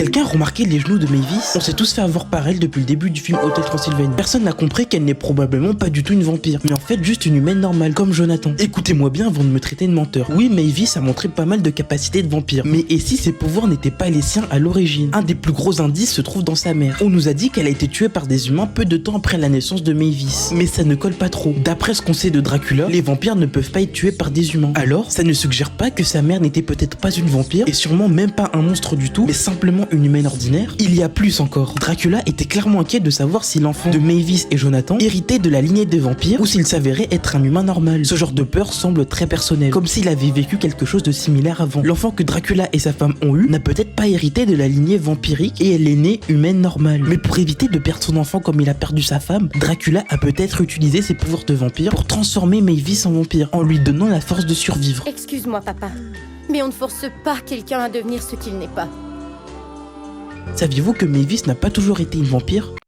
Quelqu'un a remarqué les genoux de Mavis? On s'est tous fait avoir par elle depuis le début du film Hôtel Transylvanie. Personne n'a compris qu'elle n'est probablement pas du tout une vampire, mais en fait juste une humaine normale, comme Jonathan. Écoutez-moi bien avant de me traiter de menteur. Oui, Mavis a montré pas mal de capacités de vampire, mais et si ses pouvoirs n'étaient pas les siens à l'origine? Un des plus gros indices se trouve dans sa mère. On nous a dit qu'elle a été tuée par des humains peu de temps après la naissance de Mavis, mais ça ne colle pas trop. D'après ce qu'on sait de Dracula, les vampires ne peuvent pas être tués par des humains. Alors, ça ne suggère pas que sa mère n'était peut-être pas une vampire, et sûrement même pas un monstre du tout, mais simplement une humaine ordinaire? Il y a plus encore. Dracula était clairement inquiet de savoir si l'enfant de Mavis et Jonathan héritait de la lignée des vampires ou s'il s'avérait être un humain normal. Ce genre de peur semble très personnel, comme s'il avait vécu quelque chose de similaire avant. L'enfant que Dracula et sa femme ont eu n'a peut-être pas hérité de la lignée vampirique et elle est née humaine normale. Mais pour éviter de perdre son enfant comme il a perdu sa femme, Dracula a peut-être utilisé ses pouvoirs de vampire pour transformer Mavis en vampire, en lui donnant la force de survivre. Excuse-moi, papa, mais on ne force pas quelqu'un à devenir ce qu'il n'est pas. Saviez-vous que Mavis n'a pas toujours été une vampire?